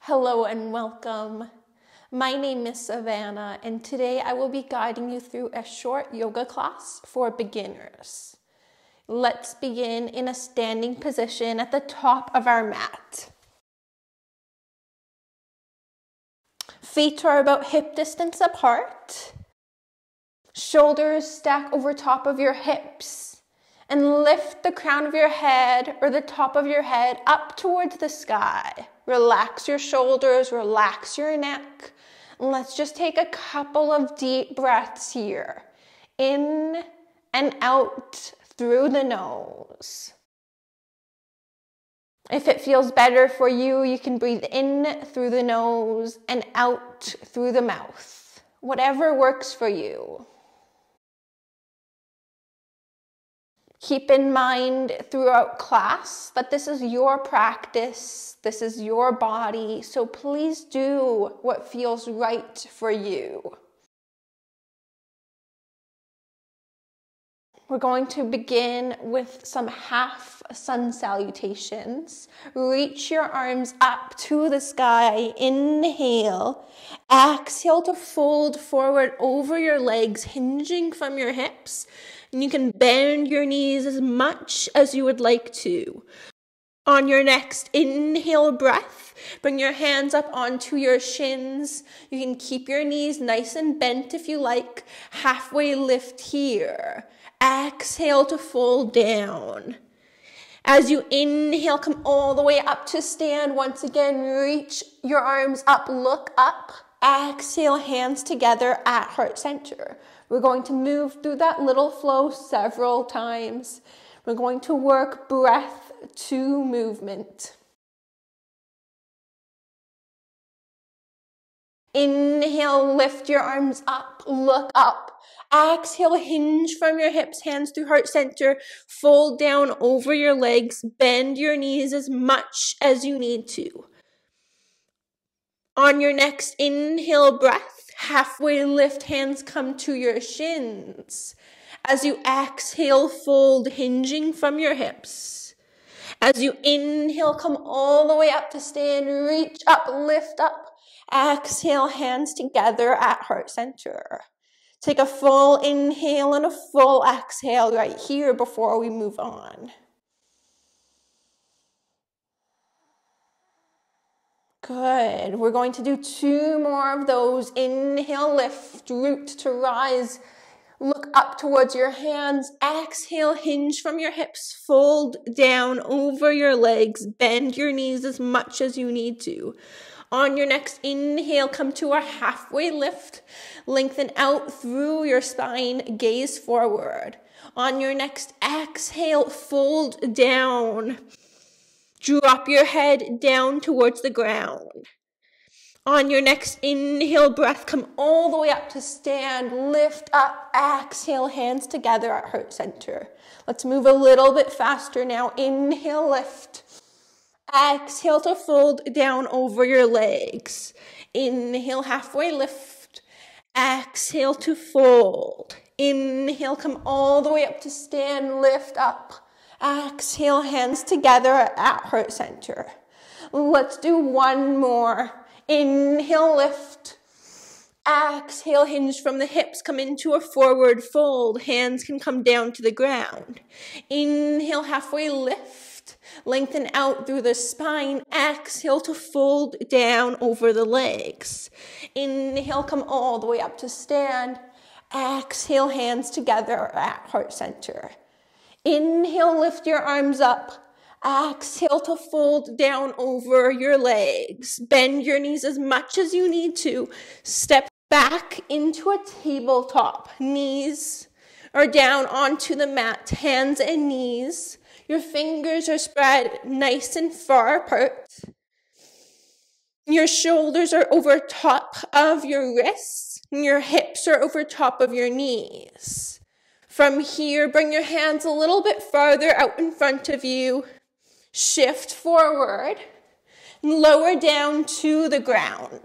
Hello and welcome. My name is Savannah, and today I will be guiding you through a short yoga class for beginners. Let's begin in a standing position at the top of our mat. Feet are about hip distance apart. Shoulders stack over top of your hips, and lift the crown of your head or the top of your head up towards the sky. Relax your shoulders, relax your neck. Let's just take a couple of deep breaths here. In and out through the nose. If it feels better for you, you can breathe in through the nose and out through the mouth. Whatever works for you. Keep in mind throughout class that this is your practice, this is your body, so please do what feels right for you. We're going to begin with some half sun salutations. Reach your arms up to the sky. Inhale. Exhale to fold forward over your legs, hinging from your hips. And you can bend your knees as much as you would like to. On your next inhale breath, bring your hands up onto your shins. You can keep your knees nice and bent if you like. Halfway lift here. Exhale to fold down. As you inhale, come all the way up to stand. Once again, reach your arms up, look up. Exhale, hands together at heart center. We're going to move through that little flow several times. We're going to work breath to movement. Inhale, lift your arms up, look up. Exhale, hinge from your hips, hands through heart center. Fold down over your legs. Bend your knees as much as you need to. On your next inhale breath, halfway lift, hands come to your shins. As you exhale, fold, hinging from your hips. As you inhale, come all the way up to stand. Reach up, lift up. Exhale, hands together at heart center. Take a full inhale and a full exhale right here before we move on. Good. We're going to do 2 more of those. Inhale, lift, root to rise. Look up towards your hands. Exhale, hinge from your hips. Fold down over your legs. Bend your knees as much as you need to. On your next inhale, come to a halfway lift. Lengthen out through your spine. Gaze forward. On your next exhale, fold down. Drop your head down towards the ground. On your next inhale breath, come all the way up to stand. Lift up, exhale, hands together at heart center. Let's move a little bit faster now. Inhale, lift. Exhale to fold down over your legs. Inhale, halfway lift. Exhale to fold. Inhale, come all the way up to stand. Lift up. Exhale, hands together at heart center. Let's do 1 more. Inhale, lift. Exhale, hinge from the hips. Come into a forward fold. Hands can come down to the ground. Inhale, halfway lift. Lengthen out through the spine. Exhale to fold down over the legs. Inhale, come all the way up to stand. Exhale, hands together at heart center. Inhale, lift your arms up. Exhale to fold down over your legs. Bend your knees as much as you need to. Step back into a tabletop. Knees are down onto the mat. Hands and knees. Your fingers are spread nice and far apart. Your shoulders are over top of your wrists. And your hips are over top of your knees. From here, bring your hands a little bit farther out in front of you. Shift forward. And lower down to the ground.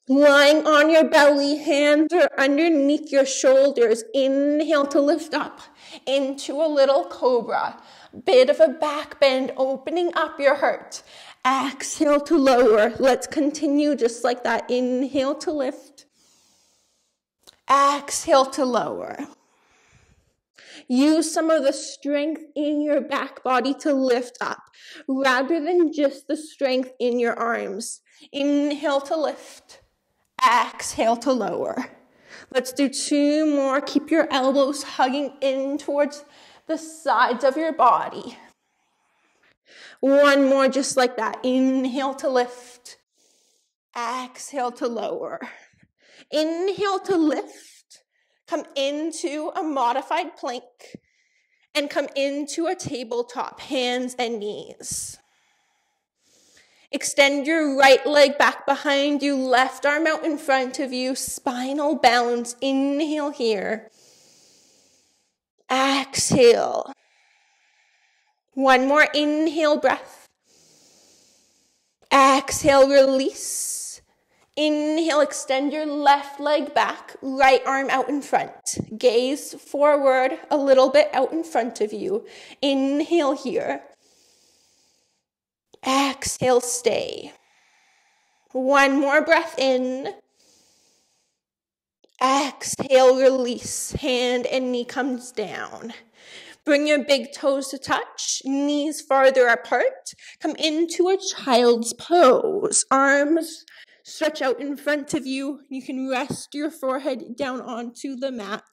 Lying on your belly, hands are underneath your shoulders. Inhale to lift up into a little cobra. Bit of a back bend, opening up your heart. Exhale to lower. Let's continue just like that. Inhale to lift. Exhale to lower. Use some of the strength in your back body to lift up, rather than just the strength in your arms. Inhale to lift. Exhale to lower. Let's do 2 more. Keep your elbows hugging in towards the sides of your body. 1 more just like that. Inhale to lift. Exhale to lower. Inhale to lift. Come into a modified plank and come into a tabletop, hands and knees. Extend your right leg back behind you, left arm out in front of you, spinal balance. Inhale here. Exhale. 1 more inhale breath. Exhale, release. Inhale, extend your left leg back, right arm out in front. Gaze forward a little bit out in front of you. Inhale here. Exhale, stay. 1 more breath in. Exhale, release. Hand and knee comes down. Bring your big toes to touch, knees farther apart. Come into a child's pose. Arms stretch out in front of you. You can rest your forehead down onto the mat.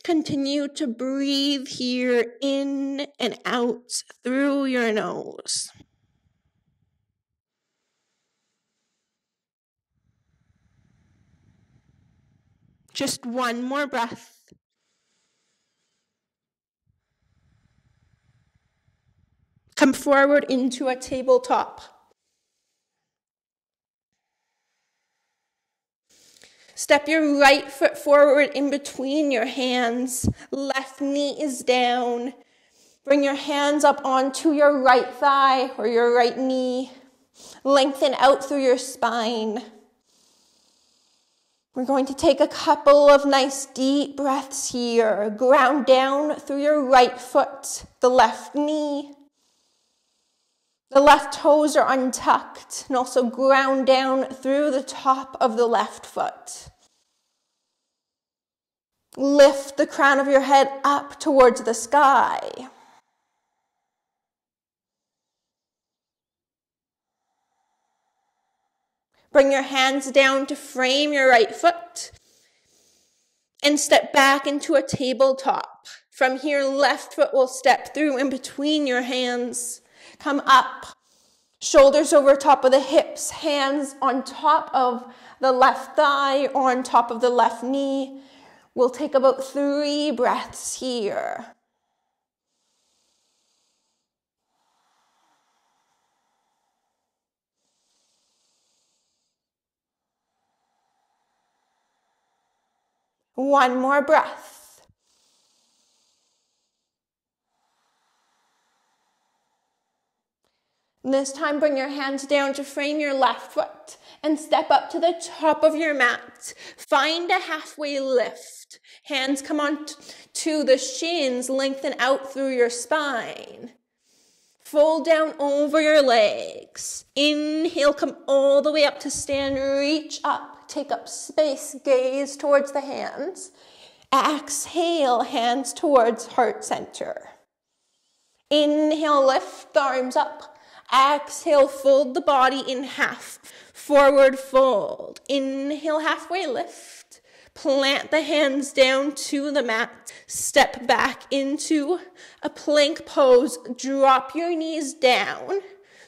Continue to breathe here in and out through your nose. Just 1 more breath. Come forward into a tabletop. Step your right foot forward in between your hands. Left knee is down. Bring your hands up onto your right thigh or your right knee. Lengthen out through your spine. We're going to take a couple of nice deep breaths here. Ground down through your right foot, the left knee. The left toes are untucked, and also ground down through the top of the left foot. Lift the crown of your head up towards the sky. Bring your hands down to frame your right foot and step back into a tabletop. From here, left foot will step through in between your hands. Come up, shoulders over top of the hips, hands on top of the left thigh or on top of the left knee. We'll take about 3 breaths here. One more breath. This time, bring your hands down to frame your left foot and step up to the top of your mat. Find a halfway lift. Hands come on to the shins, lengthen out through your spine. Fold down over your legs. Inhale, come all the way up to stand. Reach up, take up space, gaze towards the hands. Exhale, hands towards heart center. Inhale, lift the arms up. Exhale, fold the body in half. Forward fold. Inhale, halfway lift. Plant the hands down to the mat. Step back into a plank pose. Drop your knees down.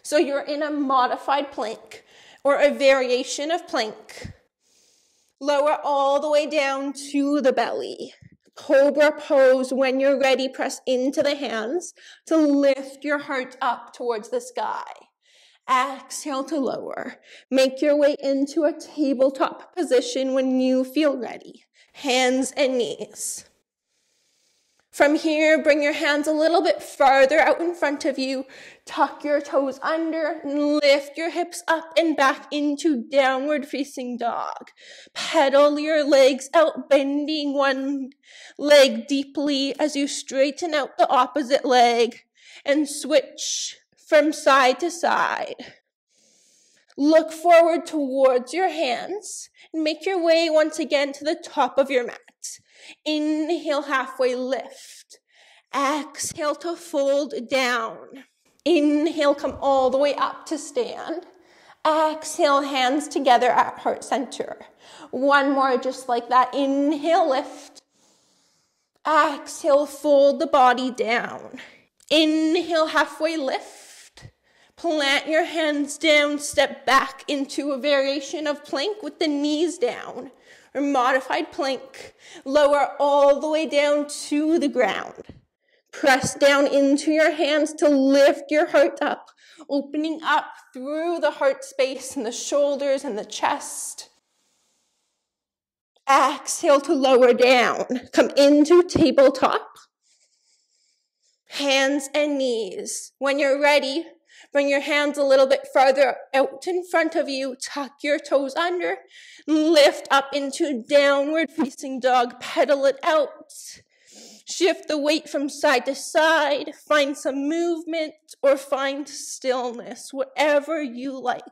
So you're in a modified plank or a variation of plank. Lower all the way down to the belly. Cobra pose. When you're ready, press into the hands to lift your heart up towards the sky. Exhale to lower. Make your way into a tabletop position when you feel ready. Hands and knees. From here, bring your hands a little bit farther out in front of you. Tuck your toes under and lift your hips up and back into downward facing dog. Pedal your legs out, bending one leg deeply as you straighten out the opposite leg and switch from side to side. Look forward towards your hands and make your way once again to the top of your mat. Inhale, halfway lift. Exhale to fold down. Inhale, come all the way up to stand. Exhale, hands together at heart center. One more just like that. Inhale, lift. Exhale, fold the body down. Inhale, halfway lift. Plant your hands down, step back into a variation of plank with the knees down. Or modified plank. Lower all the way down to the ground. Press down into your hands to lift your heart up, opening up through the heart space and the shoulders and the chest. Exhale to lower down. Come into tabletop. Hands and knees. When you're ready, bring your hands a little bit farther out in front of you. Tuck your toes under. Lift up into downward facing dog. Pedal it out. Shift the weight from side to side. Find some movement or find stillness, whatever you like.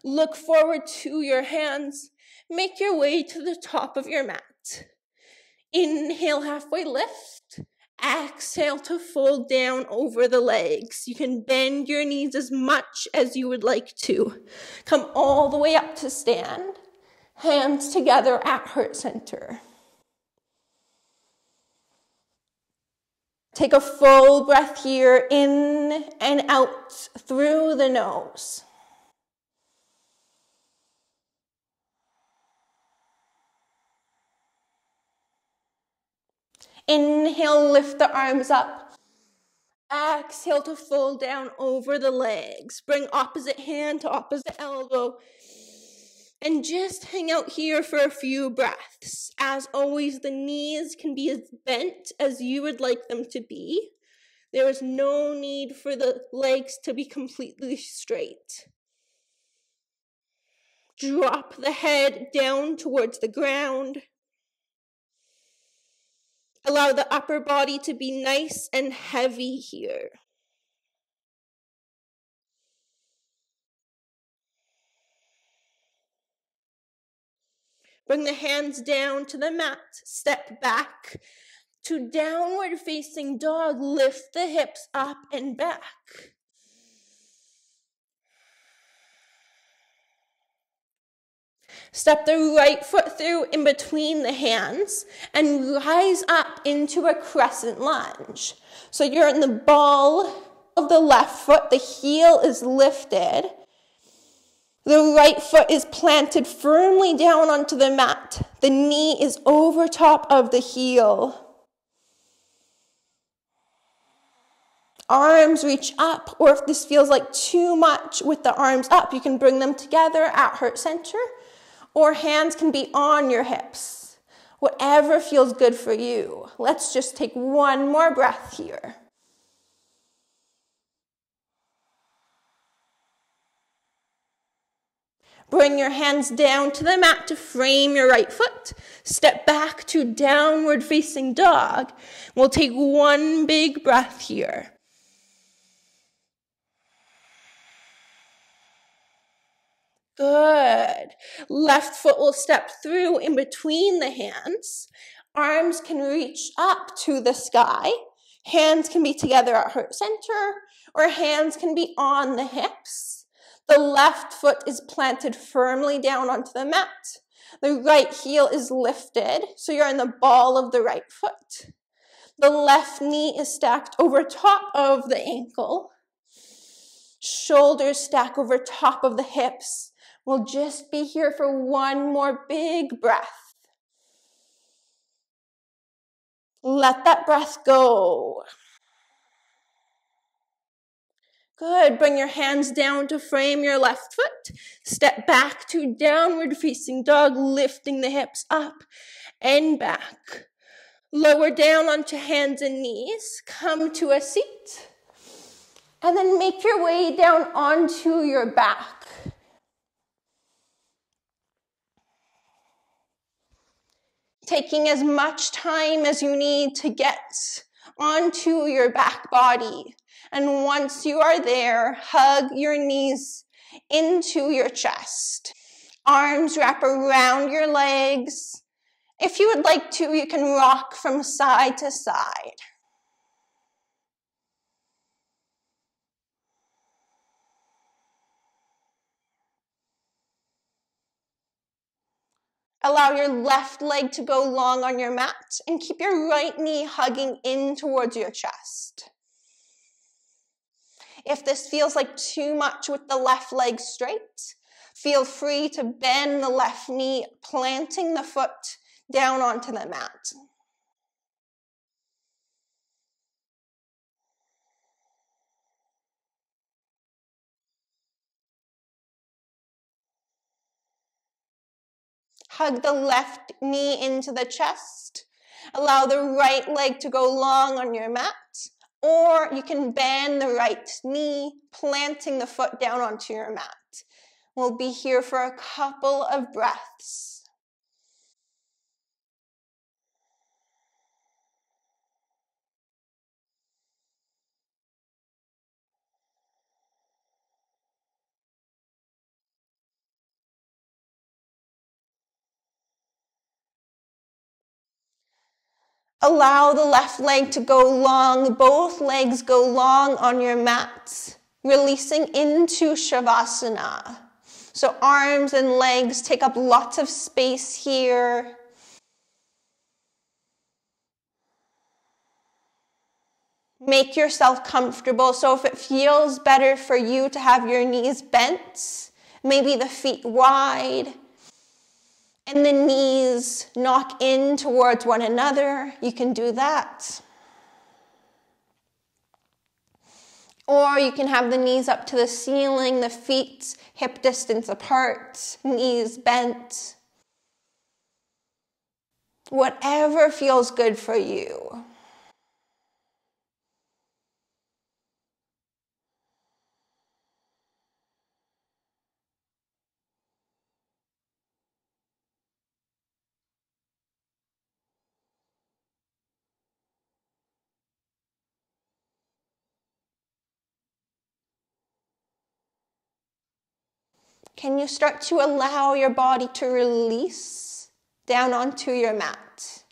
Look forward to your hands. Make your way to the top of your mat. Inhale, halfway lift. Exhale to fold down over the legs. You can bend your knees as much as you would like to. Come all the way up to stand. Hands together at heart center. Take a full breath here, in and out through the nose. Inhale, lift the arms up. Exhale to fold down over the legs. Bring opposite hand to opposite elbow. And just hang out here for a few breaths. As always, the knees can be as bent as you would like them to be. There is no need for the legs to be completely straight. Drop the head down towards the ground. Allow the upper body to be nice and heavy here. Bring the hands down to the mat. Step back to downward facing dog. Lift the hips up and back. Step the right foot through in between the hands and rise up into a crescent lunge. So you're in the ball of the left foot. The heel is lifted. The right foot is planted firmly down onto the mat. The knee is over top of the heel. Arms reach up, or if this feels like too much with the arms up, you can bring them together at heart center, or hands can be on your hips. Whatever feels good for you. Let's just take one more breath here. Bring your hands down to the mat to frame your right foot. Step back to downward facing dog. We'll take one big breath here. Good. Left foot will step through in between the hands. Arms can reach up to the sky. Hands can be together at heart center, or hands can be on the hips. The left foot is planted firmly down onto the mat. The right heel is lifted, so you're in the ball of the right foot. The left knee is stacked over top of the ankle. Shoulders stack over top of the hips. We'll just be here for one more big breath. Let that breath go. Good. Bring your hands down to frame your left foot. Step back to downward facing dog, lifting the hips up and back. Lower down onto hands and knees, come to a seat, and then make your way down onto your back. Taking as much time as you need to get onto your back body. And once you are there, hug your knees into your chest. Arms wrap around your legs. If you would like to, you can rock from side to side. Allow your left leg to go long on your mat and keep your right knee hugging in towards your chest. If this feels like too much with the left leg straight, feel free to bend the left knee, planting the foot down onto the mat. Hug the left knee into the chest. Allow the right leg to go long on your mat, or you can bend the right knee, planting the foot down onto your mat. We'll be here for a couple of breaths. Allow the left leg to go long. Both legs go long on your mat, releasing into Shavasana. So arms and legs take up lots of space here. Make yourself comfortable. So if it feels better for you to have your knees bent, maybe the feet wide, and the knees knock in towards one another, you can do that. Or you can have the knees up to the ceiling, the feet hip distance apart, knees bent. Whatever feels good for you. Can you start to allow your body to release down onto your mat?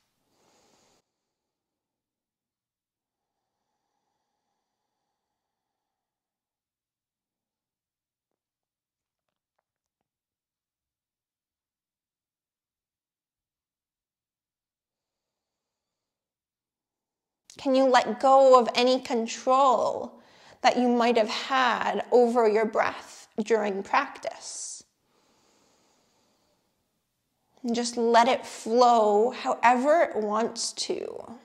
Can you let go of any control that you might have had over your breath during practice? And just let it flow however it wants to.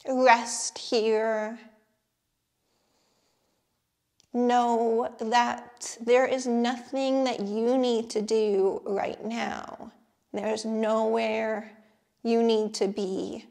Rest here. Know that there is nothing that you need to do right now. There's nowhere you need to be.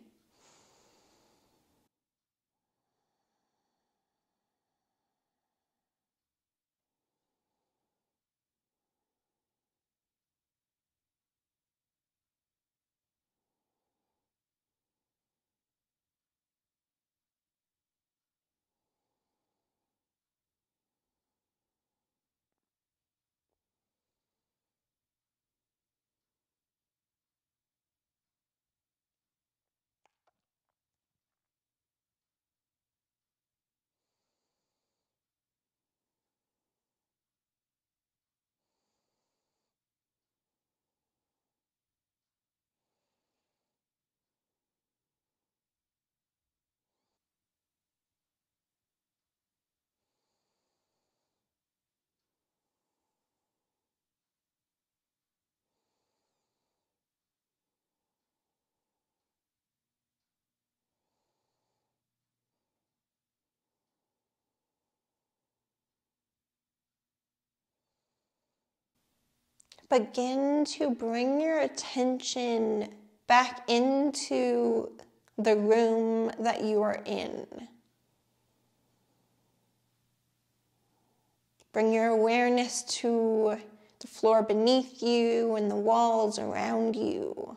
begin to bring your attention back into the room that you are in. Bring your awareness to the floor beneath you and the walls around you.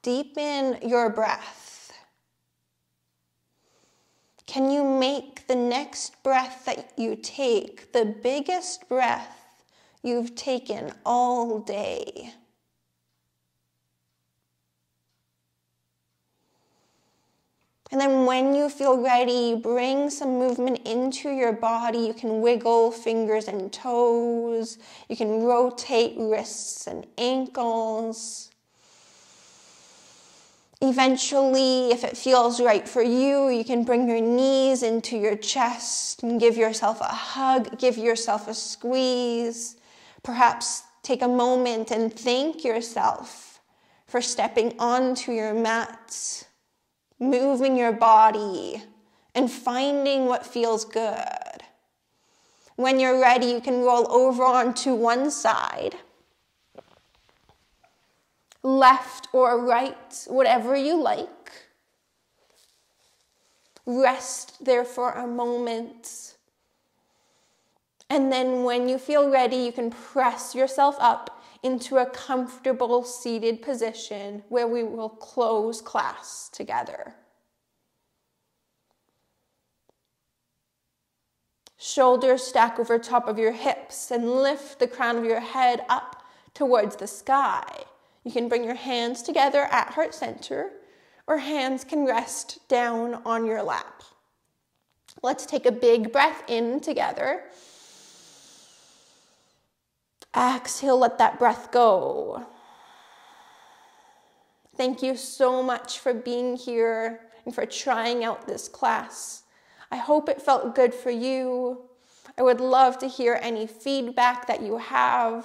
Deepen your breath. Can you make the next breath that you take the biggest breath you've taken all day? And then when you feel ready, bring some movement into your body. You can wiggle fingers and toes. You can rotate wrists and ankles. Eventually, if it feels right for you, you can bring your knees into your chest and give yourself a hug, give yourself a squeeze. Perhaps take a moment and thank yourself for stepping onto your mat, moving your body, and finding what feels good. When you're ready, you can roll over onto one side, left or right, whatever you like. Rest there for a moment. And then when you feel ready, you can press yourself up into a comfortable seated position where we will close class together. Shoulders stack over top of your hips and lift the crown of your head up towards the sky. You can bring your hands together at heart center, or hands can rest down on your lap. Let's take a big breath in together. Exhale, let that breath go. Thank you so much for being here and for trying out this class. I hope it felt good for you. I would love to hear any feedback that you have.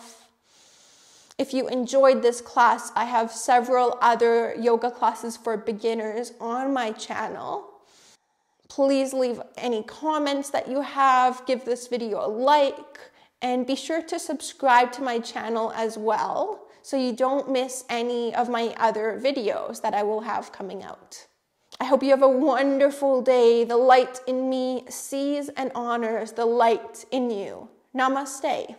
If you enjoyed this class, I have several other yoga classes for beginners on my channel. Please leave any comments that you have, give this video a like, and be sure to subscribe to my channel as well so you don't miss any of my other videos that I will have coming out. I hope you have a wonderful day. The light in me sees and honors the light in you. Namaste.